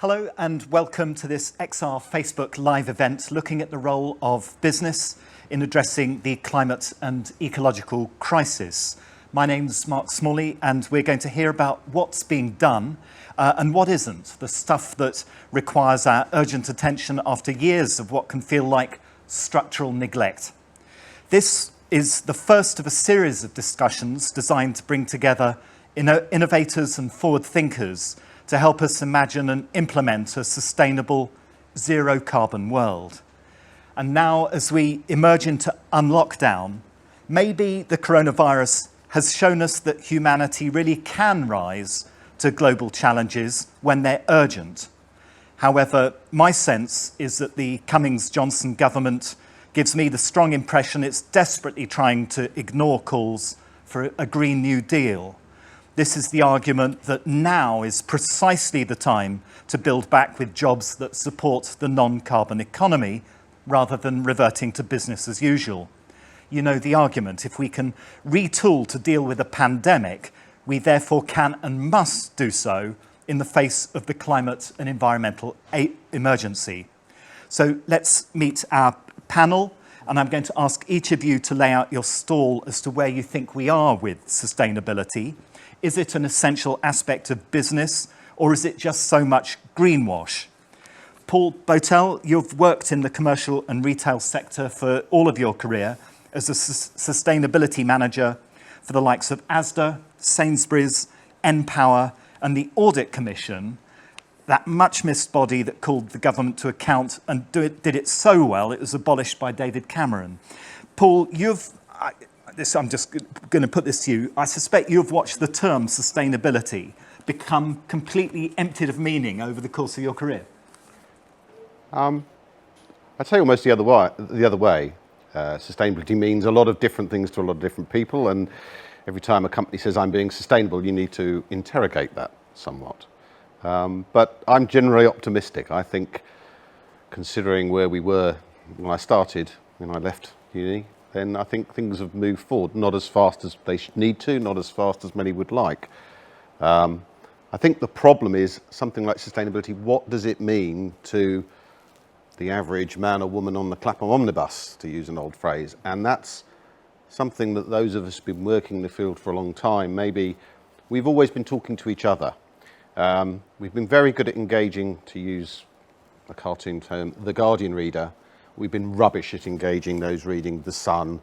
Hello and welcome to this XR Facebook Live event looking at the role of business in addressing the climate and ecological crisis. My name's Mark Smalley and we're going to hear about what's being done and what isn't, the stuff that requires our urgent attention after years of what can feel like structural neglect. This is the first of a series of discussions designed to bring together innovators and forward thinkers to help us imagine and implement a sustainable zero carbon world. And now as we emerge into unlockdown, maybe the coronavirus has shown us that humanity really can rise to global challenges when they're urgent. However, my sense is that the Cummings-Johnson government gives me the strong impression it's desperately trying to ignore calls for a Green New Deal. This is the argument that now is precisely the time to build back with jobs that support the non-carbon economy rather than reverting to business as usual. You know the argument, if we can retool to deal with a pandemic, we therefore can and must do so in the face of the climate and environmental emergency. So let's meet our panel, and I'm going to ask each of you to lay out your stall as to where you think we are with sustainability. Is it an essential aspect of business, or is it just so much greenwash? Paul Botel, you've worked in the commercial and retail sector for all of your career as a sustainability manager for the likes of Asda, Sainsbury's, Npower, and the Audit Commission, that much missed body that called the government to account and did it so well it was abolished by David Cameron. Paul, I'm just going to put this to you. I suspect you've watched the term sustainability become completely emptied of meaning over the course of your career. I'd say almost the other way. Sustainability means a lot of different things to a lot of different people, and every time a company says I'm being sustainable, you need to interrogate that somewhat. But I'm generally optimistic. I think, considering where we were when I started, when I left uni, then I think things have moved forward, not as fast as they need to, not as fast as many would like. I think the problem is something like sustainability. What does it mean to the average man or woman on the Clapham omnibus, to use an old phrase? And that's something that those of us who've been working in the field for a long time, maybe we've always been talking to each other. We've been very good at engaging, to use a cartoon term, the Guardian reader. We've been rubbish at engaging those reading The Sun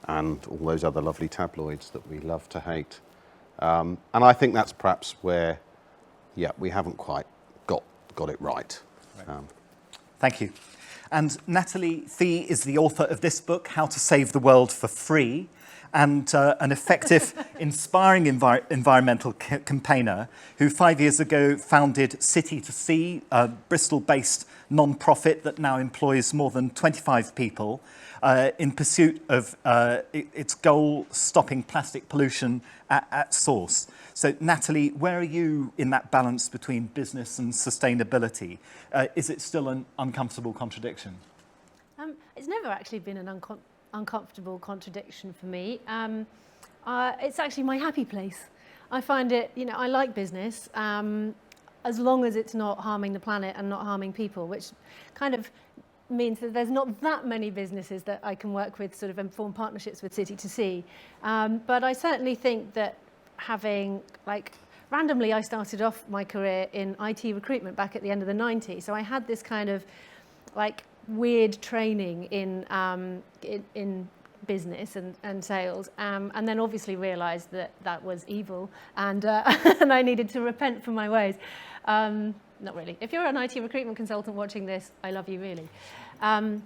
and all those other lovely tabloids that we love to hate. And I think that's perhaps where, we haven't quite got it right. Thank you. And Natalie Fee is the author of this book, How to Save the World for Free, and an effective, inspiring environmental campaigner who 5 years ago founded City to Sea, a Bristol-based non-profit that now employs more than 25 people in pursuit of its goal, stopping plastic pollution at source. So Natalie, where are you in that balance between business and sustainability? Is it still an uncomfortable contradiction? It's never actually been an uncomfortable contradiction for me. It's actually my happy place. I find it, I like business as long as it's not harming the planet and not harming people, which kind of means that there's not that many businesses that I can work with, sort of, and form partnerships with City to Sea. But I certainly think that having, randomly I started off my career in IT recruitment back at the end of the 90s. So I had this kind of, weird training in business and sales, and then obviously realised that was evil, and and I needed to repent from my ways. Not really. If you're an IT recruitment consultant watching this, I love you really. And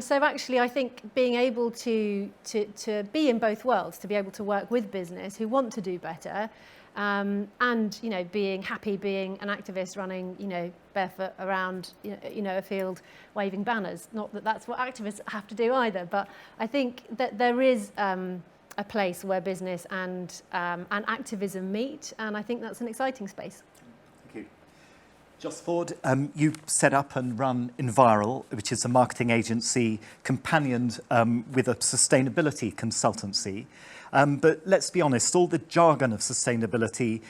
so actually I think being able to be in both worlds, to be able to work with business who want to do better, and being happy being an activist running barefoot around a field waving banners. Not that that's what activists have to do either, but I think that there is a place where business and activism meet, and I think that's an exciting space. Thank you. Joss Ford, you set up and run Enviral, which is a marketing agency companioned with a sustainability consultancy. But let's be honest, all the jargon of sustainability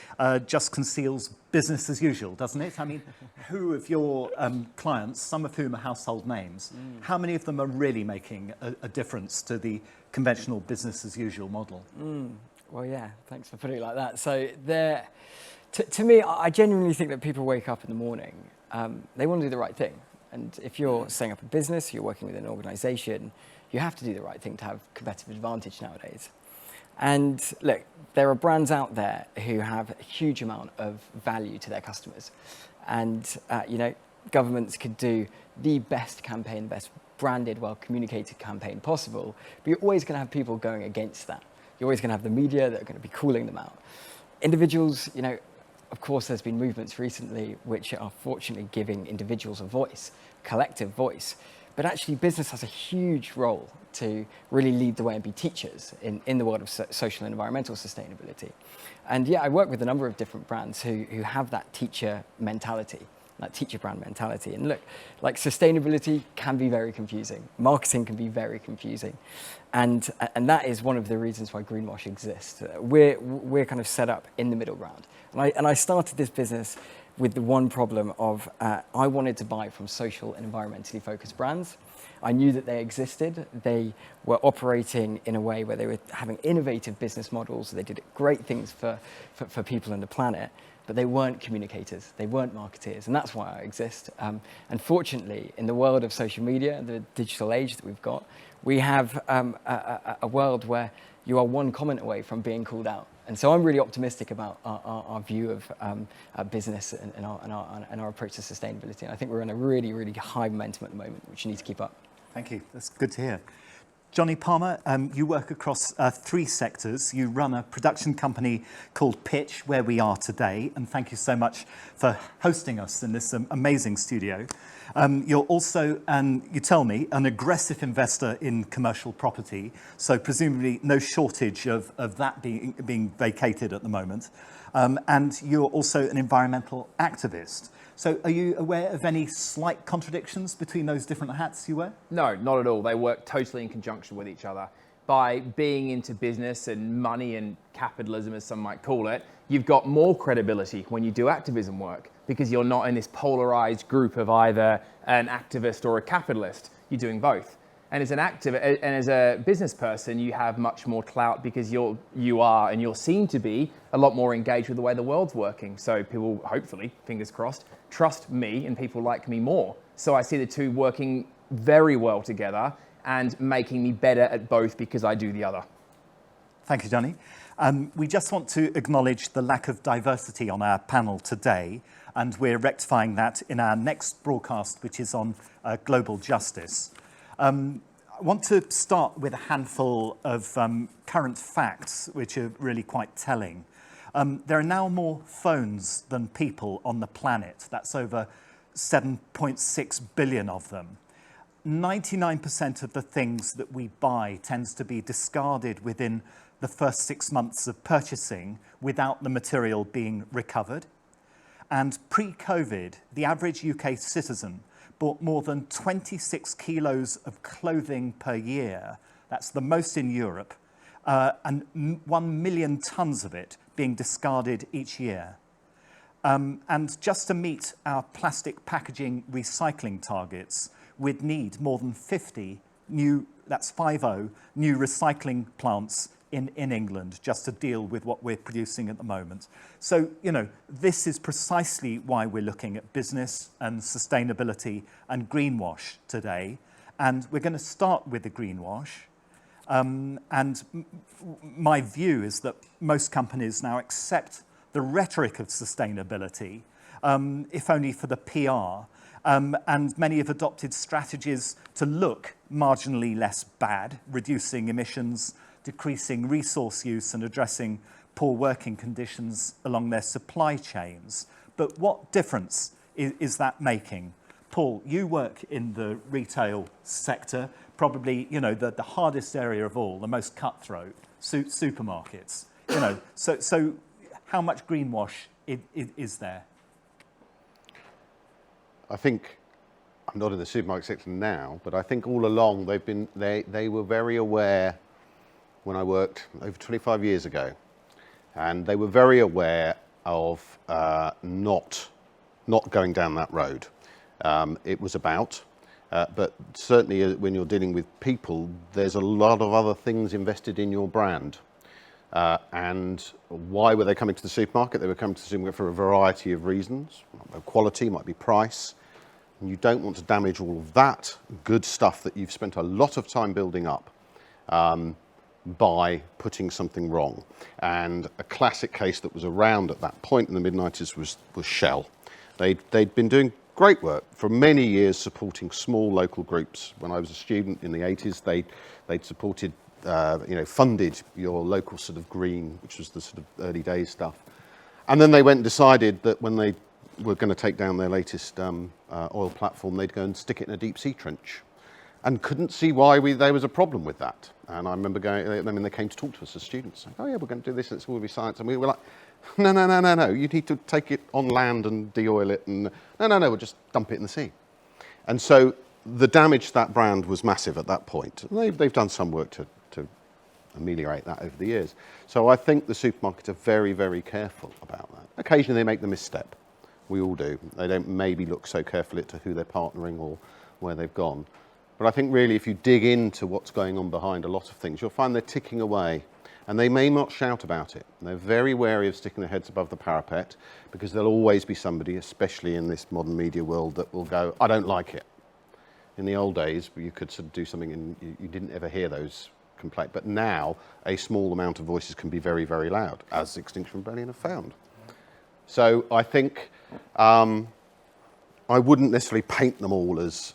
just conceals business as usual, doesn't it? I mean, who of your clients, some of whom are household names, how many of them are really making a difference to the conventional business as usual model? Well, yeah, thanks for putting it like that. So to me, I genuinely think that people wake up in the morning, they want to do the right thing. And if you're setting up a business, you're working with an organization, you have to do the right thing to have competitive advantage nowadays. And look, there are brands out there who have a huge amount of value to their customers. And, governments could do the best campaign, best branded, well-communicated campaign possible, but you're always going to have people going against that. You're always going to have the media that are going to be calling them out. Individuals, of course, there's been movements recently which are fortunately giving individuals a voice, collective voice. But actually, business has a huge role to really lead the way and be teachers in the world of social and environmental sustainability. And yeah, I work with a number of different brands who have that teacher mentality, that teacher brand mentality. And look, like sustainability can be very confusing. Marketing can be very confusing. And that is one of the reasons why Greenwash exists. We're kind of set up in the middle ground. And I started this business with the one problem of I wanted to buy from social and environmentally focused brands. I knew that they existed. They were operating in a way where they were having innovative business models. They did great things for people and the planet, but they weren't communicators. They weren't marketeers, and that's why I exist. And fortunately, in the world of social media, the digital age that we've got, we have a world where you are one comment away from being called out. And so I'm really optimistic about our view of business and our approach to sustainability. And I think we're in a really, really high momentum at the moment, which you need to keep up. Thank you. That's good to hear. Johnny Palmer, you work across 3 sectors. You run a production company called Pitch, where we are today. And thank you so much for hosting us in this amazing studio. You're also, you tell me, an aggressive investor in commercial property. So presumably no shortage of that being vacated at the moment. And you're also an environmental activist. So are you aware of any slight contradictions between those different hats you wear? No, not at all. They work totally in conjunction with each other. By being into business and money and capitalism, as some might call it, you've got more credibility when you do activism work because you're not in this polarized group of either an activist or a capitalist. You're doing both. And as an activist and as a business person, you have much more clout because you're seen to be a lot more engaged with the way the world's working. So people, hopefully, fingers crossed, trust me and people like me more. So I see the two working very well together and making me better at both because I do the other. Thank you, Johnny. We just want to acknowledge the lack of diversity on our panel today, and we're rectifying that in our next broadcast, which is on global justice. I want to start with a handful of current facts, which are really quite telling. There are now more phones than people on the planet. That's over 7.6 billion of them. 99% of the things that we buy tends to be discarded within the first 6 months of purchasing without the material being recovered. And pre-COVID, the average UK citizen bought more than 26 kilos of clothing per year. That's the most in Europe, and 1 million tons of it being discarded each year. And just to meet our plastic packaging recycling targets, we'd need more than 50 new, that's 50, new recycling plants in England just to deal with what we're producing at the moment. So, this is precisely why we're looking at business and sustainability and greenwash today. And we're going to start with the greenwash. And my view is that most companies now accept the rhetoric of sustainability, if only for the PR. And many have adopted strategies to look marginally less bad, reducing emissions, decreasing resource use and addressing poor working conditions along their supply chains. But what difference is that making? Paul, you work in the retail sector, probably, the hardest area of all, the most cutthroat, supermarkets. So how much greenwash is there? I think, I'm not in the supermarket sector now, but I think all along they were very aware when I worked over 25 years ago, and they were very aware of not going down that road. It was about, but certainly when you're dealing with people, there's a lot of other things invested in your brand. And why were they coming to the supermarket? They were coming to the supermarket for a variety of reasons. Quality, might be price. And you don't want to damage all of that good stuff that you've spent a lot of time building up by putting something wrong. And a classic case that was around at that point in the mid-90s was Shell. They'd been doing great work for many years supporting small local groups. When I was a student in the 80s, they'd supported, funded your local sort of green, which was the sort of early days stuff. And then they went and decided that when they were going to take down their latest oil platform, they'd go and stick it in a deep sea trench. And couldn't see why there was a problem with that. And I remember they came to talk to us as students, saying, oh yeah, we're going to do this, and it's all be science. And we were like, no, you need to take it on land and de-oil it, and no, we'll just dump it in the sea. And so the damage to that brand was massive at that point. They've done some work to ameliorate that over the years. So I think the supermarkets are very, very careful about that. Occasionally they make the misstep. We all do. They don't maybe look so carefully to who they're partnering or where they've gone. But I think really if you dig into what's going on behind a lot of things, you'll find they're ticking away. And they may not shout about it. They're very wary of sticking their heads above the parapet, because there'll always be somebody, especially in this modern media world, that will go, I don't like it. In the old days, you could sort of do something and you didn't ever hear those complaints. But now, a small amount of voices can be very, very loud, as Extinction Rebellion have found. So I think I wouldn't necessarily paint them all as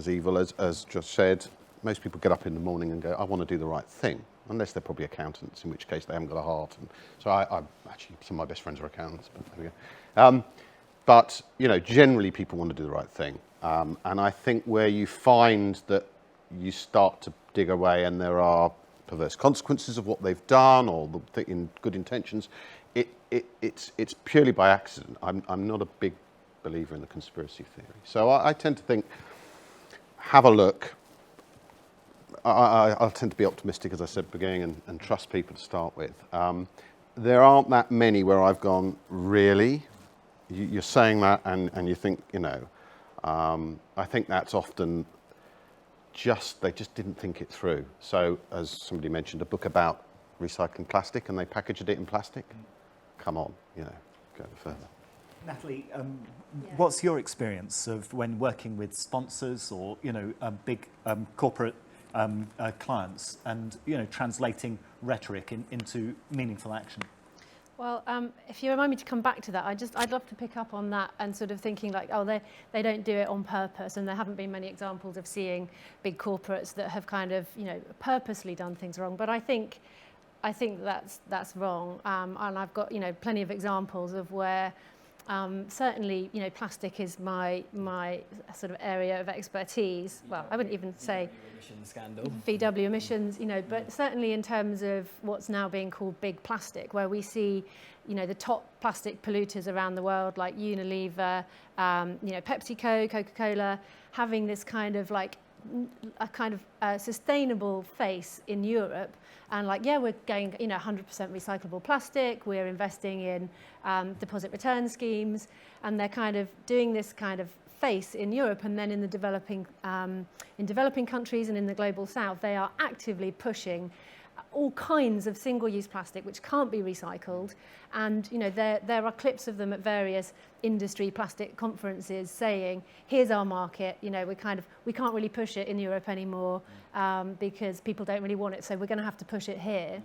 evil, as just said. Most people get up in the morning and go, I want to do the right thing. Unless they're probably accountants, in which case they haven't got a heart. And so I actually, some of my best friends are accountants, but there we go. But, generally people want to do the right thing. And I think where you find that you start to dig away and there are perverse consequences of what they've done or in good intentions, it's purely by accident. I'm not a big believer in the conspiracy theory. So I tend to think, have a look. I tend to be optimistic, as I said at the beginning, and trust people to start with. There aren't that many where I've gone, really? You're saying that and you think, I think that's often they just didn't think it through. So, as somebody mentioned, a book about recycling plastic and they packaged it in plastic. Come on, go further. Natalie, what's your experience of when working with sponsors or, big corporate clients and translating rhetoric into meaningful action? Well, if you remind me to come back to that, I'd love to pick up on that and sort of thinking like, oh, they don't do it on purpose, and there haven't been many examples of seeing big corporates that have kind of purposely done things wrong. But I think that's wrong, and I've got plenty of examples of where. Certainly, plastic is my sort of area of expertise. Well, I wouldn't even say VW emissions, but certainly in terms of what's now being called big plastic, where we see, the top plastic polluters around the world, like Unilever, PepsiCo, Coca-Cola, having this kind of sustainable face in Europe. And we're going, 100% recyclable plastic. We're investing in deposit return schemes, and they're kind of doing this kind of face in Europe. And then in developing countries and in the global south, they are actively pushing all kinds of single-use plastic which can't be recycled. And there are clips of them at various industry plastic conferences saying, here's our market, we can't really push it in Europe anymore because people don't really want it, so we're going to have to push it here.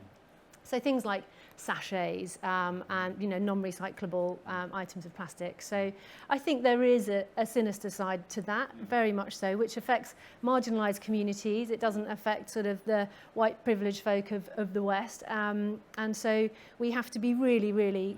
So things like sachets and non-recyclable items of plastic. So I think there is a sinister side to that, very much so, which affects marginalised communities. It doesn't affect sort of the white privileged folk of the West. And so we have to be really, really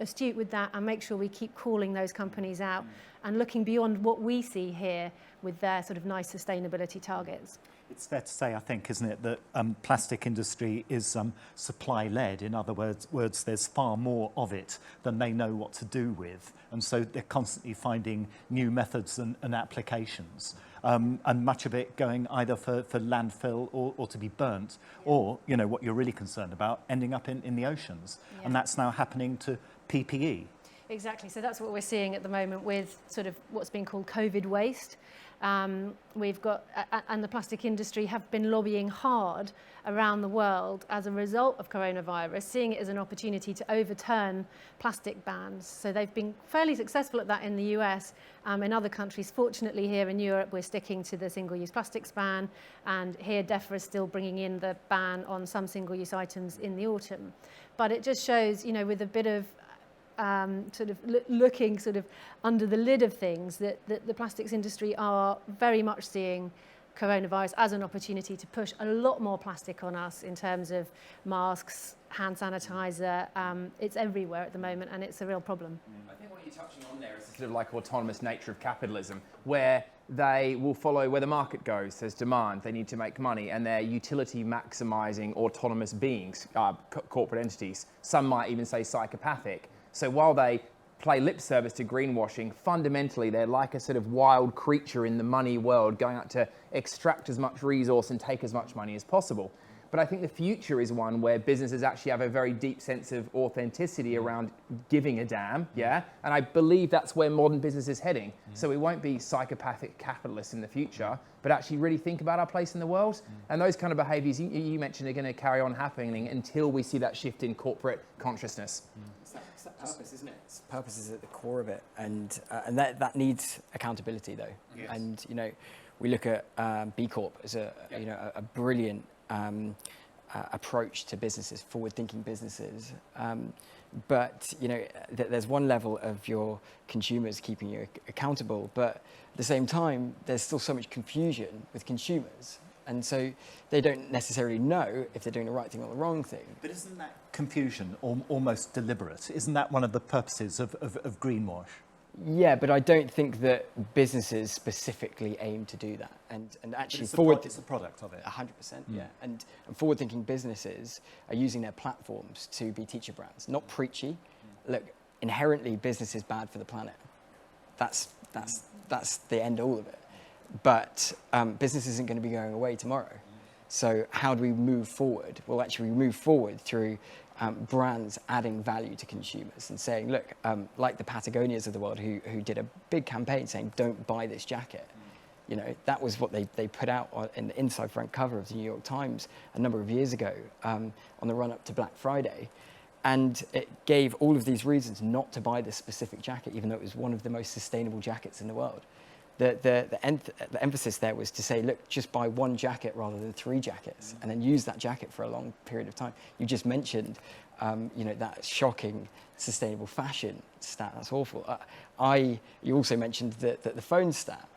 astute with that and make sure we keep calling those companies out and looking beyond what we see here with their sort of nice sustainability targets. It's fair to say, I think, isn't it, that plastic industry is supply-led. In other words, there's far more of it than they know what to do with. And so they're constantly finding new methods and applications. And much of it going either for landfill or to be burnt, or, you know, what you're really concerned about, ending up in the oceans. Yeah. And that's now happening to PPE. Exactly. So that's what we're seeing at the moment with sort of what's being called COVID waste. We've got, and the plastic industry have been lobbying hard around the world as a result of coronavirus, seeing it as an opportunity to overturn plastic bans. So they've been fairly successful at that in the US. In other countries, fortunately here in Europe, we're sticking to the single-use plastics ban, and here DEFRA is still bringing in the ban on some single-use items in the autumn. But it just shows, you know, with a bit of sort of looking sort of under the lid of things, that the plastics industry are very much seeing coronavirus as an opportunity to push a lot more plastic on us in terms of masks, hand sanitizer. It's everywhere at the moment, and it's a real problem. I think what you're touching on there is the sort of like autonomous nature of capitalism, where they will follow where the market goes. There's demand, they need to make money, and they're utility maximizing autonomous beings, corporate entities. Some might even say psychopathic. So while they play lip service to greenwashing, fundamentally they're like a sort of wild creature in the money world, going out to extract as much resource and take as much money as possible. But I think the future is one where businesses actually have a very deep sense of authenticity around giving a damn, yeah? And I believe that's where modern business is heading. So we won't be psychopathic capitalists in the future, but actually really think about our place in the world. And those kind of behaviors you mentioned are going to carry on happening until we see that shift in corporate consciousness. It's that purpose, isn't it? Purpose is at the core of it, and that needs accountability, though. Yes. And you know, we look at B Corp as a brilliant approach to businesses, forward-thinking businesses. But you know, there's one level of your consumers keeping you accountable, but at the same time, there's still so much confusion with consumers. And so they don't necessarily know if they're doing the right thing or the wrong thing. But isn't that confusion almost deliberate? Isn't that one of the purposes of Greenwash? Yeah, but I don't think that businesses specifically aim to do that. And actually, It's a product of it. 100%, yeah. And forward-thinking businesses are using their platforms to be teacher brands, not preachy. Look, inherently, business is bad for the planet. That's the end all of it. But business isn't going to be going away tomorrow. So how do we move forward? Well, actually, we move forward through brands adding value to consumers and saying, look, like the Patagonias of the world who did a big campaign saying, don't buy this jacket. You know, that was what they put out in the inside front cover of the New York Times a number of years ago on the run-up to Black Friday. And it gave all of these reasons not to buy this specific jacket, even though it was one of the most sustainable jackets in the world. The emphasis there was to say, look, just buy one jacket rather than 3 jackets, and then use that jacket for a long period of time. You just mentioned, you know, that shocking sustainable fashion stat. That's awful. You also mentioned the phone stat.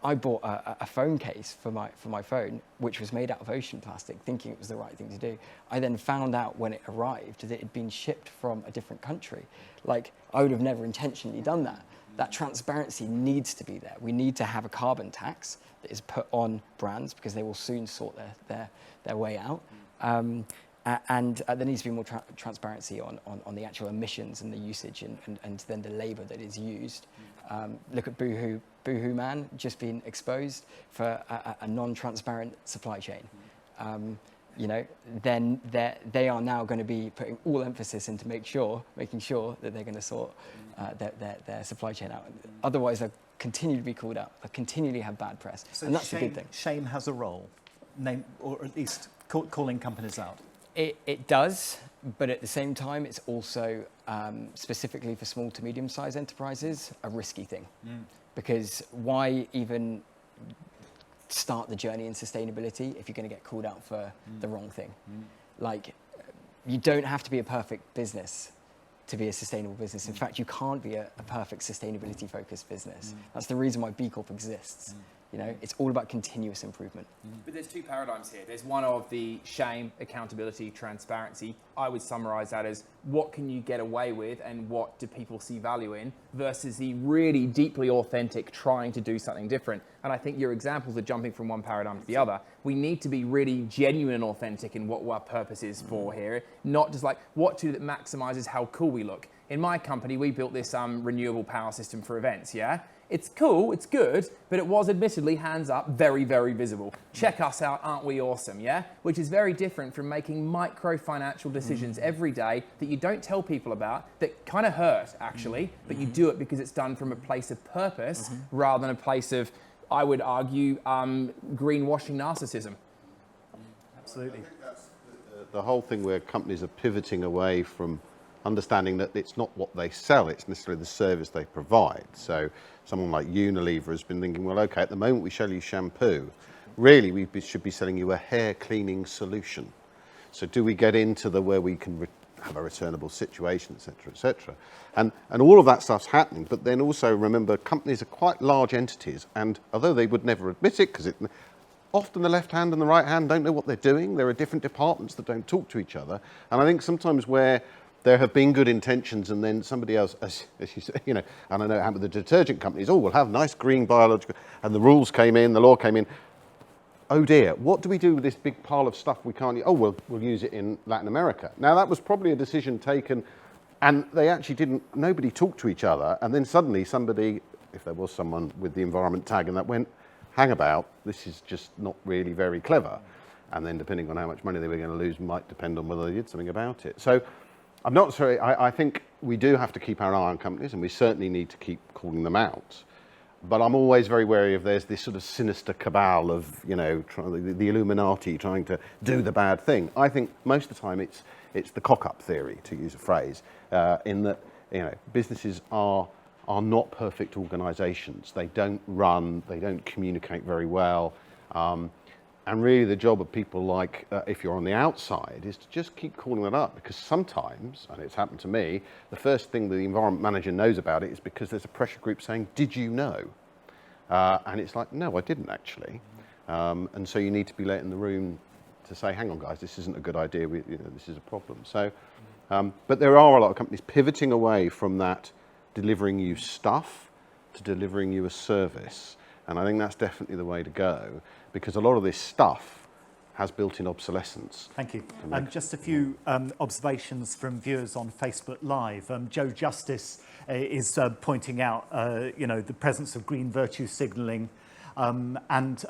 I bought a phone case for my phone, which was made out of ocean plastic, thinking it was the right thing to do. I then found out when it arrived that it had been shipped from a different country. Like, I would have never intentionally done that. That transparency needs to be there. We need to have a carbon tax that is put on brands because they will soon sort their way out. And there needs to be more transparency on the actual emissions and the usage and then the labour that is used. Look at Boohoo Man just being exposed for a non-transparent supply chain. You know, then they are now going to be putting all emphasis into making sure that they're going to sort their supply chain out. Otherwise, they'll continue to be called out. They'll continually have bad press, So and that's a good thing. Shame has a role, or at least calling companies out. It does, but at the same time, it's also specifically for small to medium-sized enterprises a risky thing, because why even start the journey in sustainability if you're going to get called out for the wrong thing? Like, you don't have to be a perfect business to be a sustainable business. In fact, you can't be a perfect sustainability focused business. That's the reason why B Corp exists. You know, it's all about continuous improvement. But there's two paradigms here. There's one of the shame, accountability, transparency. I would summarize that as what can you get away with and what do people see value in, versus the really deeply authentic trying to do something different. And I think your examples are jumping from one paradigm to the other. We need to be really genuine and authentic in what our purpose is for here, not just like what to do that maximizes how cool we look. In my company, we built this renewable power system for events, yeah? It's cool, it's good, but it was admittedly, hands up, very, very visible. Check us out, aren't we awesome, yeah? Which is very different from making micro financial decisions every day that you don't tell people about, that kind of hurt, actually, but you do it because it's done from a place of purpose rather than a place of, I would argue, greenwashing narcissism. Absolutely. I think that's the whole thing where companies are pivoting away from understanding that it's not what they sell, it's necessarily the service they provide. So someone like Unilever has been thinking, well, okay, at the moment we sell you shampoo. Really, should be selling you a hair cleaning solution. So do we get into the where we can have a returnable situation, et cetera, et cetera. And all of that stuff's happening, but then also remember, companies are quite large entities, and although they would never admit it, because often the left hand and the right hand don't know what they're doing, there are different departments that don't talk to each other. And I think sometimes where there have been good intentions and then somebody else, as you say, you know, and I know it happened with the detergent companies, oh, we'll have nice green biological, and the rules came in, the law came in. Oh dear, what do we do with this big pile of stuff we can't use? Oh, we'll use it in Latin America. Now that was probably a decision taken, and they actually nobody talked to each other, and then suddenly somebody, if there was someone with the environment tag, and that went, hang about, this is just not really very clever. And then depending on how much money they were going to lose might depend on whether they did something about it. So I'm not sorry, I think we do have to keep our eye on companies, and we certainly need to keep calling them out. But I'm always very wary of there's this sort of sinister cabal of, you know, the Illuminati trying to do the bad thing. I think most of the time it's the cock-up theory, to use a phrase, in that, you know, businesses are not perfect organisations. They don't run, they don't communicate very well. And really the job of people like, if you're on the outside, is to just keep calling that up, because sometimes, and it's happened to me, the first thing the environment manager knows about it is because there's a pressure group saying, did you know? And it's like, no, I didn't actually. And so you need to be let in the room to say, hang on guys, this isn't a good idea, this is a problem. So, but there are a lot of companies pivoting away from that delivering you stuff to delivering you a service. And I think that's definitely the way to go, because a lot of this stuff has built-in obsolescence. Thank you. Just a few observations from viewers on Facebook Live. Joe Justice is pointing out, you know, the presence of green virtue signalling, and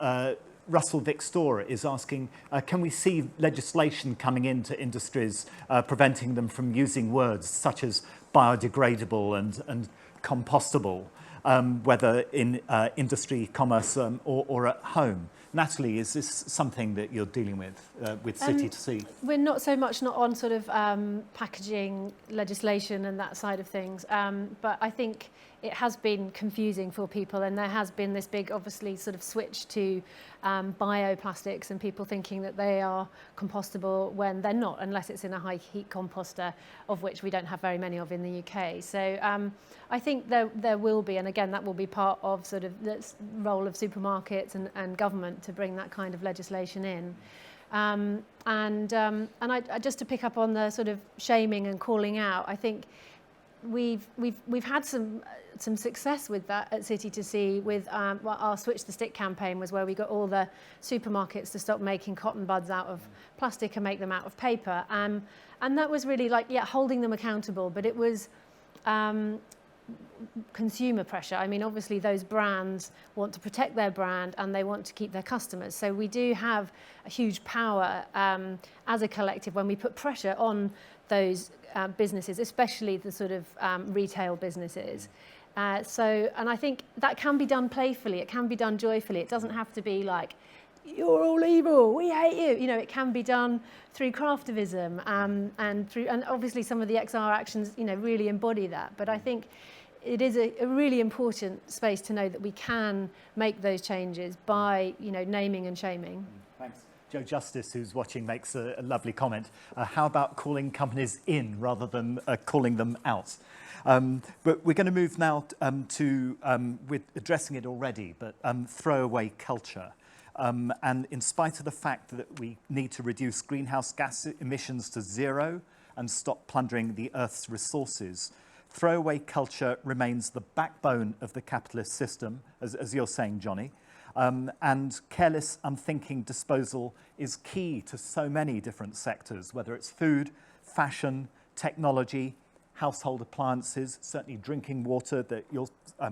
Russell Vic Storer is asking, can we see legislation coming into industries preventing them from using words such as biodegradable and compostable, whether in industry, commerce, or at home? Natalie, is this something that you're dealing with City to See? We're not so much on sort of packaging legislation and that side of things, but I think it has been confusing for people, and there has been this big, obviously, sort of switch to bioplastics and people thinking that they are compostable when they're not, unless it's in a high heat composter, of which we don't have very many of in the UK. So I think there will be, and again, that will be part of sort of the role of supermarkets and government to bring that kind of legislation in. And I, just to pick up on the sort of shaming and calling out, I think we've had some success with that at City to See with our Switch the Stick campaign, was where we got all the supermarkets to stop making cotton buds out of plastic and make them out of paper. And that was really like, yeah, holding them accountable, but it was consumer pressure. I mean, obviously those brands want to protect their brand and they want to keep their customers. So we do have a huge power as a collective when we put pressure on those businesses, especially the sort of retail businesses. And I think that can be done playfully, it can be done joyfully. It doesn't have to be like, you're all evil, we hate you. You know, it can be done through craftivism and obviously some of the XR actions, you know, really embody that. But I think it is a really important space to know that we can make those changes by, you know, naming and shaming. Thanks. Joe Justice, who's watching, makes a lovely comment. How about calling companies in rather than calling them out? But we're going to move now to, we're addressing it already, but throwaway culture. And in spite of the fact that we need to reduce greenhouse gas emissions to zero and stop plundering the Earth's resources, throwaway culture remains the backbone of the capitalist system, as you're saying, Johnny. And careless, unthinking disposal is key to so many different sectors, whether it's food, fashion, technology, household appliances, certainly drinking water that you're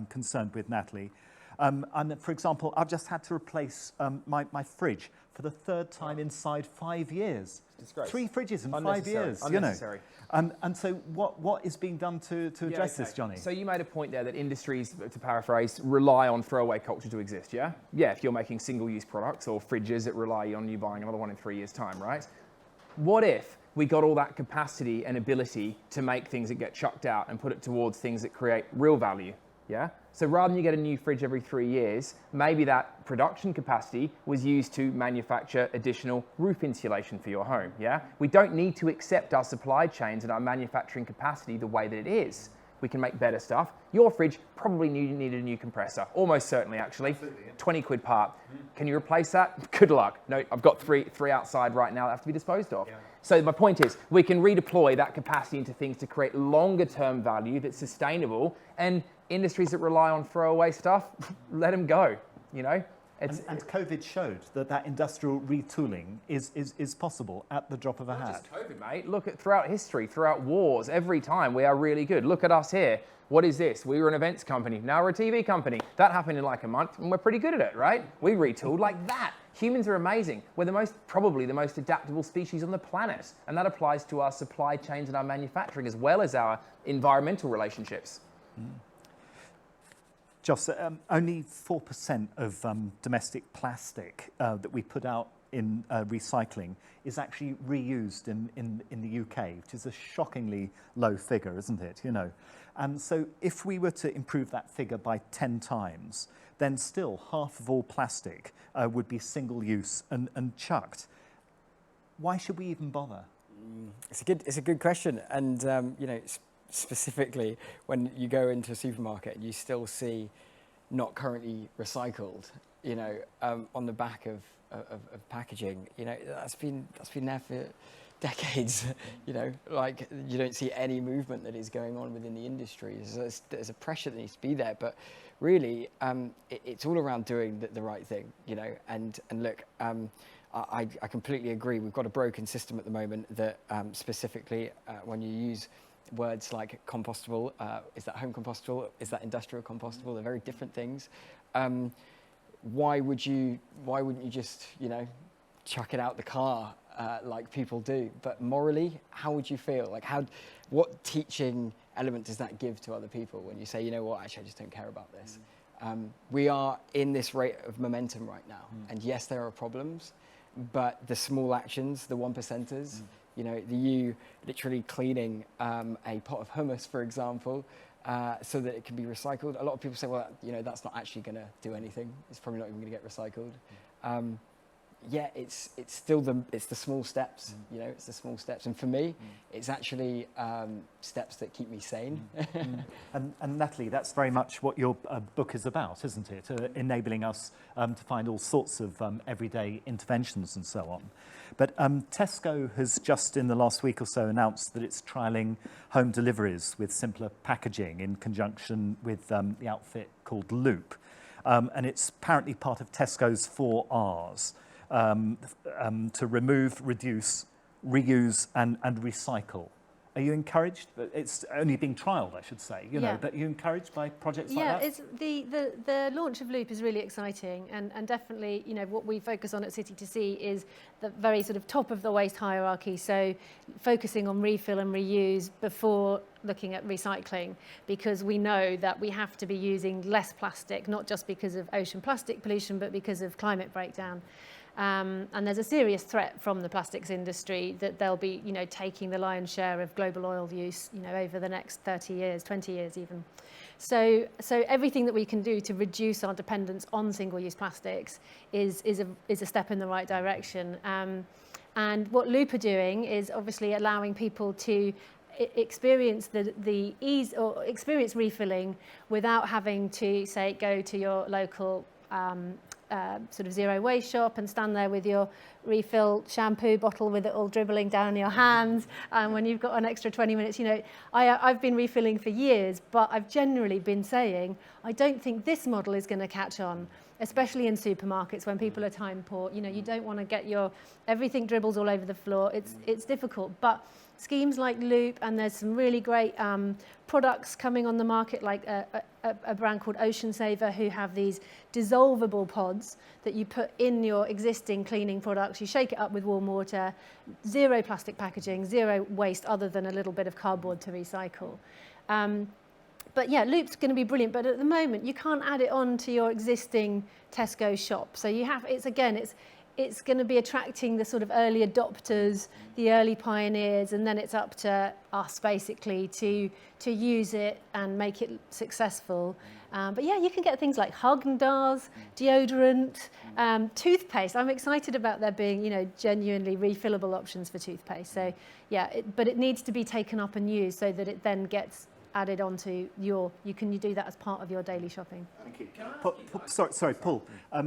concerned with, Natalie. And for example, I've just had to replace my fridge for the third time inside 5 years. Disgrace. 3 fridges in 5 Unnecessary. years. Unnecessary. You know. And so what is being done to address this, Johnny? So you made a point there that industries, to paraphrase, rely on throwaway culture to exist, yeah? Yeah, if you're making single-use products or fridges that rely on you buying another one in 3 years' time, right? What if we got all that capacity and ability to make things that get chucked out and put it towards things that create real value, yeah? So rather than you get a new fridge every 3 years, maybe that production capacity was used to manufacture additional roof insulation for your home, yeah? We don't need to accept our supply chains and our manufacturing capacity the way that it is. We can make better stuff. Your fridge probably needed a new compressor, almost certainly actually. Absolutely, yeah. 20 quid part. Can you replace that? Good luck. No, I've got three outside right now that have to be disposed of. Yeah. So my point is, we can redeploy that capacity into things to create longer term value that's sustainable, and industries that rely on throwaway stuff, let them go, you know? And COVID showed that industrial retooling is possible at the drop of a hat. Not just COVID, mate. Look at throughout history, throughout wars, every time we are really good. Look at us here. What is this? We were an events company. Now we're a TV company. That happened in like a month, and we're pretty good at it, right? We retooled like that. Humans are amazing. We're probably the most adaptable species on the planet, and that applies to our supply chains and our manufacturing as well as our environmental relationships. Joss, only 4% of domestic plastic that we put out in recycling is actually reused in the UK, which is a shockingly low figure, isn't it? You know, and so if we were to improve that figure by 10 times, then still half of all plastic would be single use and chucked. Why should we even bother? It's a good question, and you know, specifically when you go into a supermarket and you still see not currently recycled, you know, on the back of packaging, you know, that's been there for decades. You know, like you don't see any movement that is going on within the industry. There's a pressure that needs to be there, but really it's all around doing the right thing, you know. And look, I completely agree. We've got a broken system at the moment that specifically when you use words like compostable, is that home compostable? Is that industrial compostable? They're very different things. Why wouldn't you just, you know, chuck it out the car like people do? But morally, how would you feel? Like what teaching element does that give to other people when you say, you know what, actually I just don't care about this? We are in this rate of momentum right now. And yes, there are problems, but the small actions, the 1%ers, you know, you literally cleaning a pot of hummus, for example, so that it can be recycled. A lot of people say, well, you know, that's not actually going to do anything. It's probably not even going to get recycled. Yeah, it's still the small steps. You know, it's the small steps, and for me, it's actually steps that keep me sane. And Natalie, that's very much what your book is about, isn't it? Enabling us to find all sorts of everyday interventions and so on. But Tesco has just in the last week or so announced that it's trialling home deliveries with simpler packaging in conjunction with the outfit called Loop. And it's apparently part of Tesco's 4 Rs. To remove, reduce, reuse, and recycle. Are you encouraged? It's only being trialled, I should say. You know, but are you encouraged by projects like that? Yeah, it's the launch of Loop is really exciting, and definitely, you know, what we focus on at City2C is the very sort of top of the waste hierarchy. So focusing on refill and reuse before looking at recycling, because we know that we have to be using less plastic, not just because of ocean plastic pollution, but because of climate breakdown. And there's a serious threat from the plastics industry that they'll be, taking the lion's share of global oil use, over the next 30 years, 20 years even. So everything that we can do to reduce our dependence on single-use plastics is a step in the right direction. And what Loop are doing is obviously allowing people to experience the ease or experience refilling without having to, say, go to your local sort of zero waste shop and stand there with your refill shampoo bottle with it all dribbling down your hands, and when you've got an extra 20 minutes, I've been refilling for years, but I've generally been saying I don't think this model is going to catch on, especially in supermarkets when people are time poor. You don't want to get everything dribbles all over the floor. It's difficult, but schemes like Loop, and there's some really great products coming on the market, like a brand called Ocean Saver, who have these dissolvable pods that you put in your existing cleaning products. You shake it up with warm water, zero plastic packaging, zero waste other than a little bit of cardboard to recycle. But yeah, Loop's going to be brilliant, but at the moment you can't add it on to your existing Tesco shop. So it's going to be attracting the sort of early adopters, the early pioneers, and then it's up to us basically to use it and make it successful. But yeah, you can get things like Haagen-Dazs, deodorant, toothpaste. I'm excited about there being, genuinely refillable options for toothpaste. So yeah, but it needs to be taken up and used so that it then gets added onto you can do that as part of your daily shopping. Thank you. Sorry, Paul. I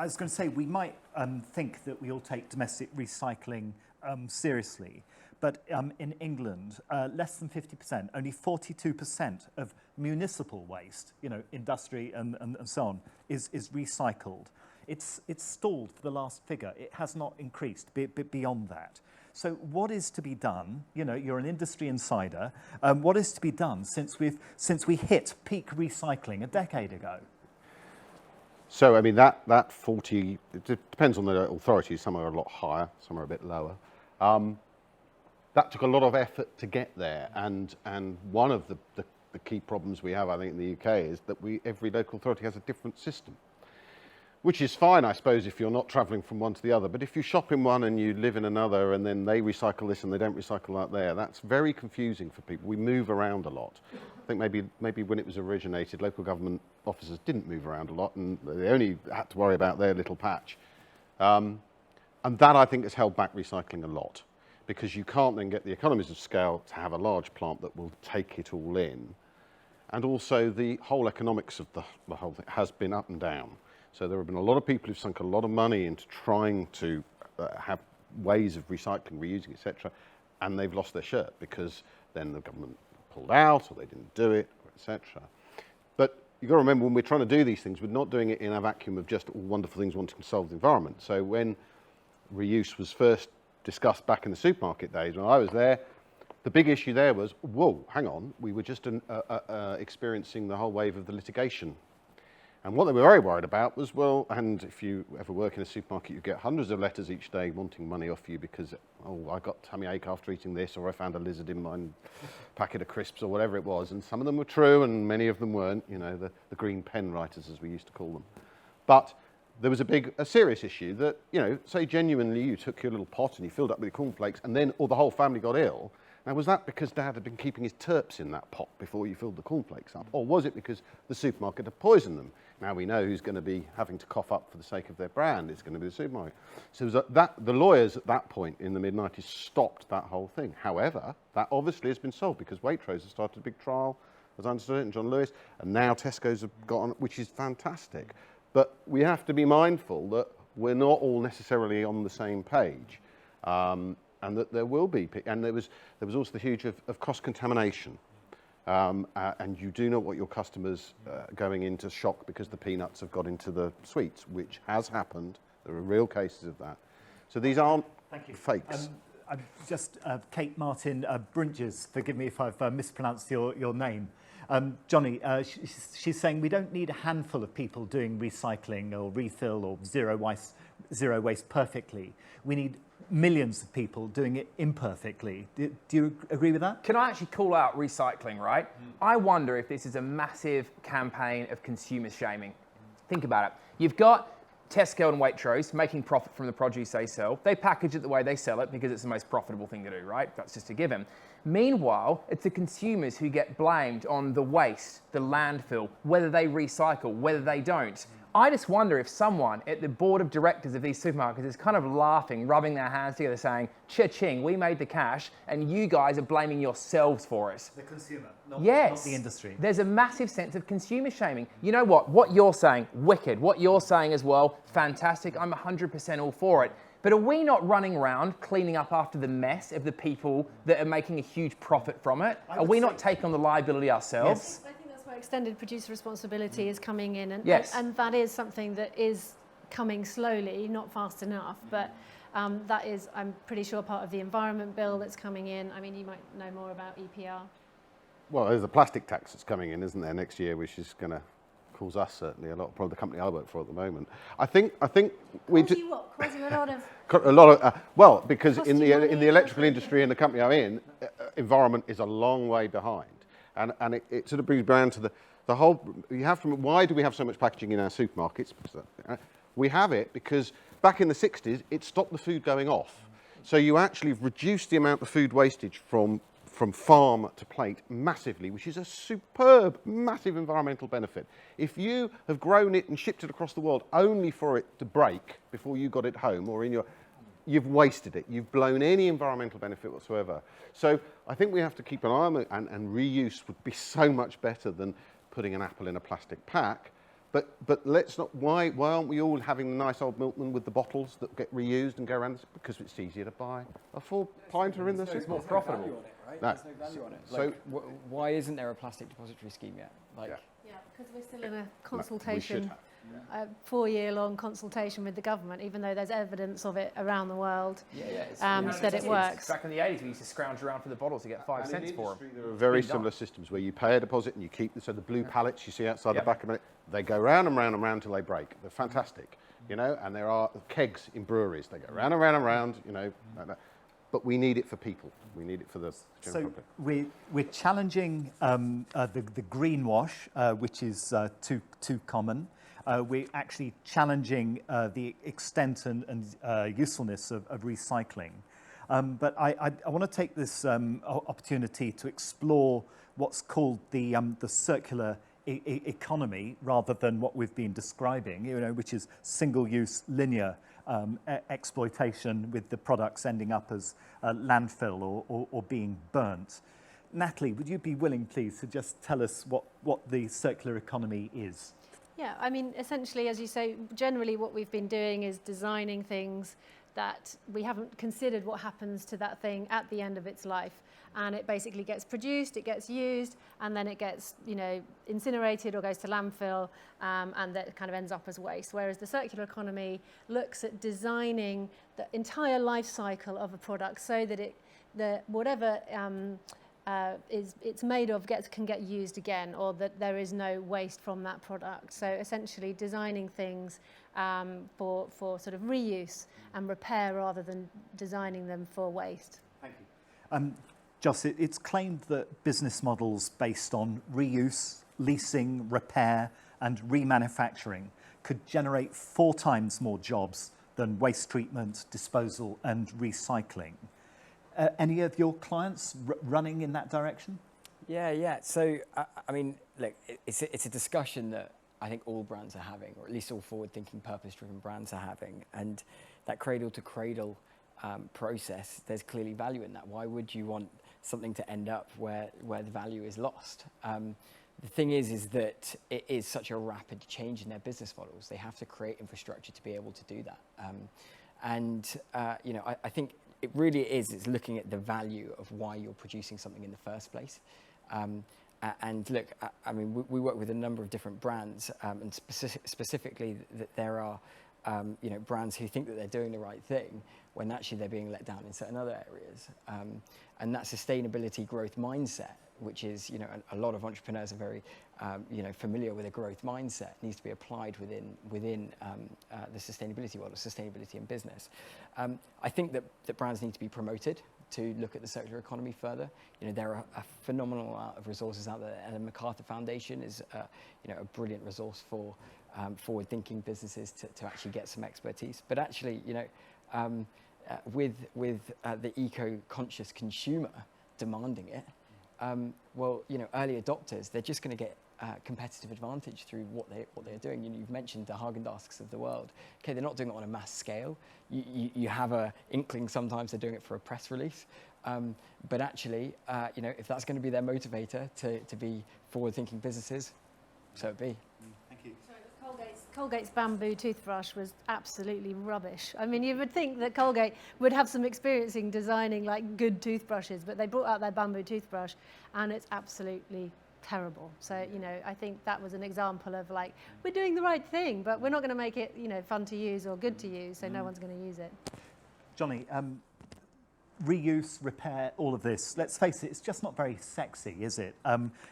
was going to say we might think that we all take domestic recycling seriously, but in England, less than 50%, only 42% of municipal waste, industry and so on, is recycled. It's stalled for the last figure. It has not increased beyond that. So what is to be done? You're an industry insider. What is to be done since we hit peak recycling a decade ago? So, I mean, that 40, it depends on the authorities. Some are a lot higher, some are a bit lower. That took a lot of effort to get there. And one of the key problems we have, I think, in the UK is that every local authority has a different system. Which is fine, I suppose, if you're not travelling from one to the other. But if you shop in one and you live in another, and then they recycle this and they don't recycle that there, that's very confusing for people. We move around a lot. I think maybe when it was originated, local government officers didn't move around a lot, and they only had to worry about their little patch. And that, I think, has held back recycling a lot, because you can't then get the economies of scale to have a large plant that will take it all in. And also, the whole economics of the whole thing has been up and down. So there have been a lot of people who've sunk a lot of money into trying to have ways of recycling, reusing, etc., and they've lost their shirt because then the government pulled out or they didn't do it, etc. But you've got to remember, when we're trying to do these things, we're not doing it in a vacuum of just all wonderful things wanting to solve the environment. So when reuse was first discussed back in the supermarket days, when I was there, the big issue there was, whoa, hang on, we were just experiencing the whole wave of the litigation. And what they were very worried about was, well, and if you ever work in a supermarket, you get hundreds of letters each day wanting money off you because, oh, I got tummy ache after eating this, or I found a lizard in my packet of crisps, or whatever it was. And some of them were true and many of them weren't, the green pen writers, as we used to call them. But there was a serious issue that, say genuinely you took your little pot and you filled up with your cornflakes and then the whole family got ill. Now, was that because Dad had been keeping his terps in that pot before you filled the cornflakes up? Or was it because the supermarket had poisoned them? Now we know who's going to be having to cough up for the sake of their brand. It's going to be the supermarket. So the lawyers at that point in the mid-90s stopped that whole thing. However, that obviously has been solved because Waitrose has started a big trial, as I understood it, and John Lewis, and now Tesco's have got on, which is fantastic. But we have to be mindful that we're not all necessarily on the same page. And that there will be, and there was also the huge of cross-contamination. And you do not want your customers going into shock because the peanuts have got into the sweets, which has happened. There are real cases of that. So these aren't fakes. I'm just Kate Martin Brunges, forgive me if I've mispronounced your name. Johnny, she's saying we don't need a handful of people doing recycling or refill or zero waste perfectly. We need millions of people doing it imperfectly. Do you agree with that? Can I actually call out recycling, right? I wonder if this is a massive campaign of consumer shaming. Think about it. You've got Tesco and Waitrose making profit from the produce they sell. They package it the way they sell it because it's the most profitable thing to do, right? That's just a given. Meanwhile, it's the consumers who get blamed on the waste, the landfill, whether they recycle, whether they don't. I just wonder if someone at the board of directors of these supermarkets is kind of laughing, rubbing their hands together saying, cha-ching, we made the cash and you guys are blaming yourselves for it. The consumer, not the industry. There's a massive sense of consumer shaming. You know what? What you're saying, wicked. What you're saying as well, fantastic. I'm 100% all for it. But are we not running around cleaning up after the mess of the people that are making a huge profit from it? Are we not taking on the liability ourselves? Yes. I think that's where extended producer responsibility is coming in, and, Yes. and that is something that is coming slowly, not fast enough, but that is, I'm pretty sure, part of the environment bill that's coming in. I mean, you might know more about EPR. Well, there's a plastic tax that's coming in, isn't there, next year, which is going to cause us certainly a lot. Probably the company I work for at the moment. I think we Cause you what? Cause you a lot of well, because Cost in you the money. electrical industry and the company I'm in, environment is a long way behind, and it sort of brings down to the whole. You have to. Why do we have so much packaging in our supermarkets? We have it because back in the 60s, it stopped the food going off. So you actually reduced the amount of food wastage from farm to plate massively, which is a superb, massive environmental benefit. If you have grown it and shipped it across the world only for it to break before you got it home or you've wasted it. You've blown any environmental benefit whatsoever. So I think we have to keep an eye on it, and reuse would be so much better than putting an apple in a plastic pack. But let's not. Why aren't we all having the nice old milkman with the bottles that get reused and go around? Because it's easier to buy a full pinter in the It's more supermarket. profitable. Right? No. There's no value on it. So- Like, why isn't there a plastic depository scheme yet? Like, Yeah. Yeah, because we're still in a consultation, have. a 4-year-long consultation with the government, even though there's evidence of it around the world that it works. Back in the 80s, we used to scrounge around for the bottles to get 5 cents for them. There are very Been done. similar systems where you pay a deposit and you keep so the blue pallets you see outside Yep. the back of it, they go round and round and round till they break. They're fantastic, you know. And there are kegs in breweries. They go round and round and round, you know. Like that. But we need it for people. We need it for the general So public. we're challenging the greenwash, which is too common. We're actually challenging the extent and usefulness of recycling. But I want to take this opportunity to explore what's called the circular economy, rather than what we've been describing, you know, which is single-use linear exploitation with the products ending up as landfill or being burnt. Natalie, would you be willing, please, to just tell us what the circular economy is? Yeah, I mean, essentially, as you say, generally what we've been doing is designing things that we haven't considered what happens to that thing at the end of its life. And it basically gets produced, it gets used, and then it gets, you know, incinerated or goes to landfill, and that kind of ends up as waste. Whereas the circular economy looks at designing the entire life cycle of a product so that whatever it's made of can get used again, or that there is no waste from that product. So essentially designing things for sort of reuse and repair rather than designing them for waste. Thank you. Joss, it's claimed that business models based on reuse, leasing, repair and remanufacturing could generate 4 times more jobs than waste treatment, disposal and recycling. Any of your clients running in that direction? Yeah. So, I mean, look, it's a discussion that I think all brands are having, or at least all forward-thinking, purpose-driven brands are having. And that cradle-to-cradle process, there's clearly value in that. Why would you want something to end up where the value is lost? The thing is that it is such a rapid change in their business models. They have to create infrastructure to be able to do that. You know, I think it really is looking at the value of why you're producing something in the first place. And look, I mean, we work with a number of different brands, and specifically that there are, you know, brands who think that they're doing the right thing when actually they're being let down in certain other areas. And that sustainability growth mindset, which is, you know, a lot of entrepreneurs are very, you know, familiar with a growth mindset, needs to be applied within the sustainability world, or sustainability in business. I think that brands need to be promoted to look at the circular economy further. You know, there are a phenomenal amount of resources out there, and the MacArthur Foundation is, you know, a brilliant resource for forward-thinking businesses to actually get some expertise. But actually, you know, with the eco-conscious consumer demanding it, well, you know, early adopters, they're just going to get competitive advantage through what they're doing. You know, you've mentioned the Haagen-Dazs of the world. Okay, they're not doing it on a mass scale. You have a inkling sometimes they're doing it for a press release, but actually, you know, if that's going to be their motivator to be forward-thinking businesses, so it be. Thank you. Colgate's bamboo toothbrush was absolutely rubbish. I mean, you would think that Colgate would have some experience in designing like good toothbrushes, but they brought out their bamboo toothbrush and it's absolutely terrible. So, you know, I think that was an example of like, we're doing the right thing, but we're not going to make it, you know, fun to use or good to use, so no one's going to use it. Johnny, reuse, repair, all of this, let's face it, it's just not very sexy, is it?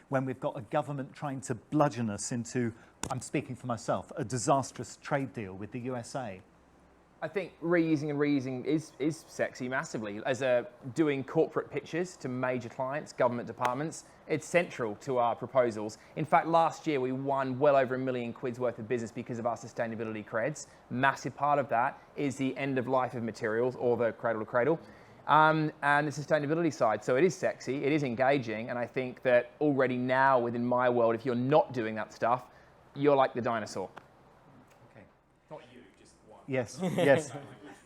When we've got a government trying to bludgeon us into, I'm speaking for myself, a disastrous trade deal with the USA. I think reusing and reusing is sexy massively. As doing corporate pitches to major clients, government departments, it's central to our proposals. In fact, last year we won well over £1 million worth of business because of our sustainability creds. Massive part of that is the end of life of materials, or the cradle to cradle, and the sustainability side. So it is sexy, it is engaging, and I think that already now within my world, if you're not doing that stuff, you're like the dinosaur. Okay. Not you, just one. Yes, yes.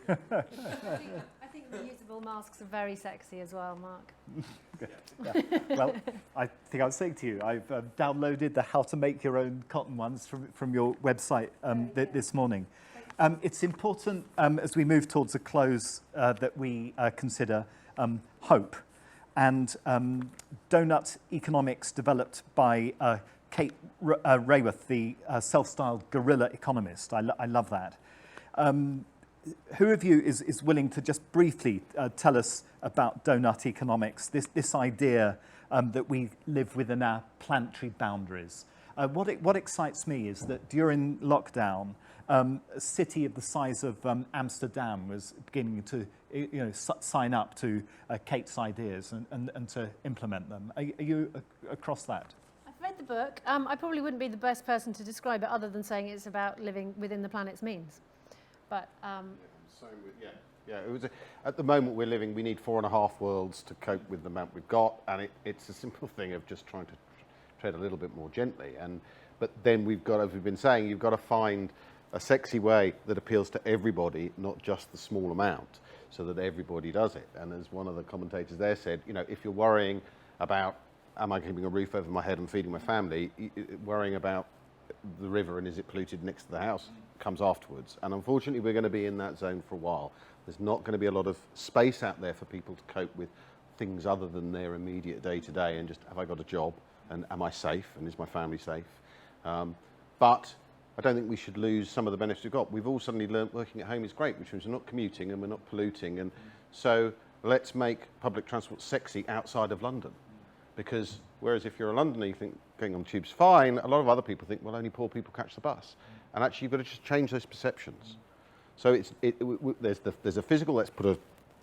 I think reusable masks are very sexy as well, Mark. Yeah. Well, I think I was saying to you, I've downloaded the how to make your own cotton ones from your website this morning. It's important as we move towards a close that we consider hope. And donut economics developed by Kate Raworth, the self-styled guerrilla economist. I love that. Who of you is willing to just briefly tell us about donut economics, this idea that we live within our planetary boundaries? What excites me is that during lockdown, a city of the size of Amsterdam was beginning to sign up to Kate's ideas and to implement them. Are you across that? I've read the book. I probably wouldn't be the best person to describe it other than saying it's about living within the planet's means. But it was at the moment we're living, we need 4.5 worlds to cope with the amount we've got, and it's a simple thing of just trying to tread a little bit more gently. But then we've got, as we've been saying, you've got to find a sexy way that appeals to everybody, not just the small amount, so that everybody does it. And as one of the commentators there said, you know, if you're worrying about, am I keeping a roof over my head and feeding my family, worrying about the river and is it polluted next to the house comes afterwards. And unfortunately, we're going to be in that zone for a while. There's not going to be a lot of space out there for people to cope with things other than their immediate day-to-day and just, have I got a job and am I safe and is my family safe? But I don't think we should lose some of the benefits we've got. We've all suddenly learnt working at home is great, which means we're not commuting and we're not polluting. And so let's make public transport sexy outside of London. Because whereas if you're a Londoner, you think going on the tube's fine, a lot of other people think, well, only poor people catch the bus. And actually, you've got to just change those perceptions. So there's a physical, let's put a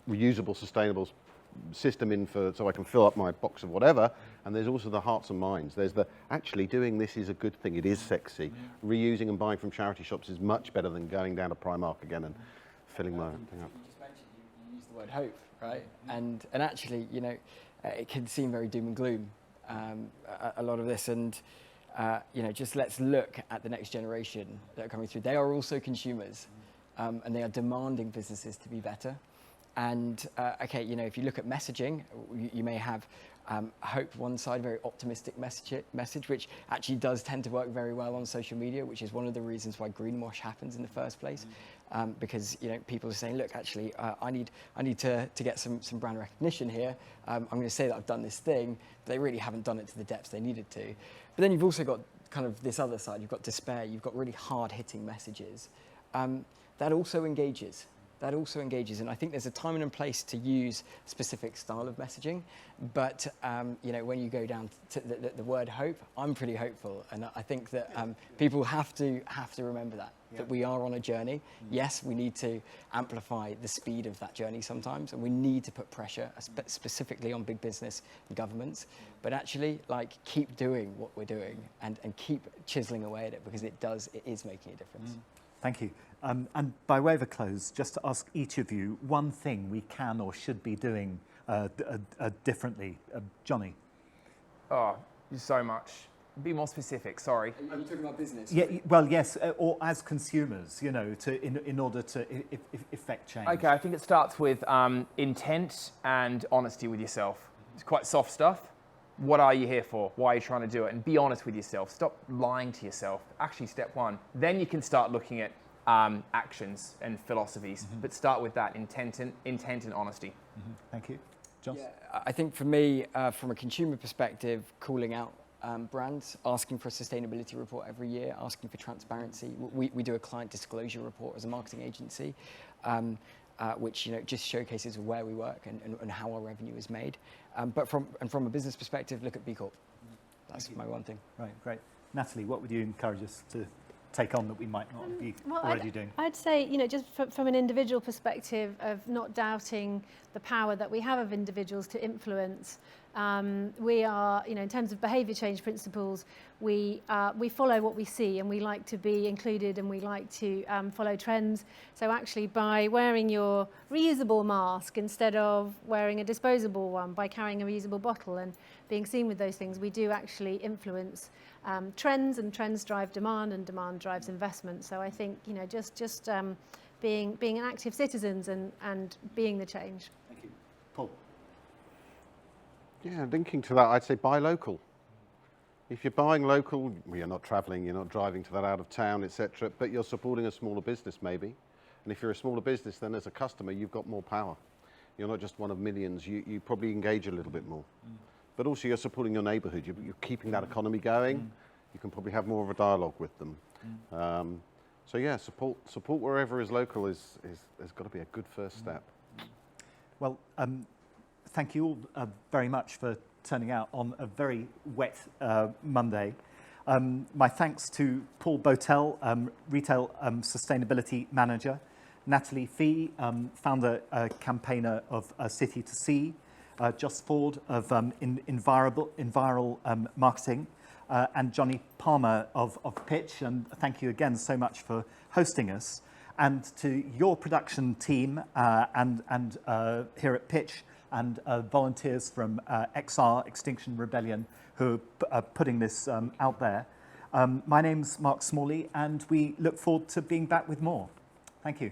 reusable, sustainable system in so I can fill up my box of whatever. And there's also the hearts and minds. There's the, actually doing this is a good thing. It is sexy. Reusing and buying from charity shops is much better than going down to Primark again and filling my thing up. You just mentioned you used the word hope, right? And actually, you know, it can seem very doom and gloom, a lot of this, and you know, just let's look at the next generation that are coming through. They are also consumers, and they are demanding businesses to be better. And okay, you know, if you look at messaging, you may have hope one side, very optimistic message, which actually does tend to work very well on social media, which is one of the reasons why greenwash happens in the first place, because you know people are saying, look, actually, I need to get some brand recognition here. I'm going to say that I've done this thing, but they really haven't done it to the depths they needed to. But then you've also got kind of this other side. You've got despair. You've got really hard-hitting messages. That also engages. that also engages. And I think there's a time and a place to use specific style of messaging. But when you go down to the word hope, I'm pretty hopeful, and I think that people have to remember that we are on a journey. Yes, we need to amplify the speed of that journey sometimes, and we need to put pressure specifically on big business and governments. But actually, keep doing what we're doing and keep chiseling away at it, because it is making a difference. Thank you. And by way of a close, just to ask each of you one thing we can or should be doing differently. Johnny? Oh, so much. Be more specific, sorry. Are you talking about business? Yeah, well, yes, or as consumers, in order to effect change. Okay, I think it starts with intent and honesty with yourself. It's quite soft stuff. What are you here for? Why are you trying to do it? And be honest with yourself. Stop lying to yourself. Actually, step one. Then you can start looking at actions and philosophies. But start with that intent and honesty. Thank you. Joss? Yeah, I think for me, from a consumer perspective, calling out brands, asking for a sustainability report every year, asking for transparency. We do a client disclosure report as a marketing agency, which just showcases where we work and how our revenue is made. But from a business perspective, look at B Corp. That's my one thing. Right, great. Natalie, what would you encourage us to take on that we might not be already doing? I'd say, just from an individual perspective of not doubting the power that we have of individuals to influence. We are, in terms of behaviour change principles, we follow what we see, and we like to be included, and we like to follow trends. So actually, by wearing your reusable mask instead of wearing a disposable one, by carrying a reusable bottle and being seen with those things, we do actually influence trends, and trends drive demand, and demand drives investment. So I think, just being an active citizens and being the change. Thank you. Paul? Yeah, linking to that, I'd say buy local. If you're buying local, you're not travelling, you're not driving to that out of town, etc., but you're supporting a smaller business maybe. And if you're a smaller business, then as a customer, you've got more power. You're not just one of millions, you probably engage a little bit more. But also you're supporting your neighbourhood, you're keeping that economy going. You can probably have more of a dialogue with them. So yeah, support wherever is local has got to be a good first step. Well, thank you all very much for turning out on a very wet Monday. My thanks to Paul Botel, Retail Sustainability Manager, Natalie Fee, Founder Campaigner of City to Sea, Joss Ford of Enviral Marketing, and Johnny Palmer of Pitch. And thank you again so much for hosting us. And to your production team and here at Pitch, and volunteers from XR, Extinction Rebellion, who are putting this out there. My name's Mark Smalley, and we look forward to being back with more. Thank you.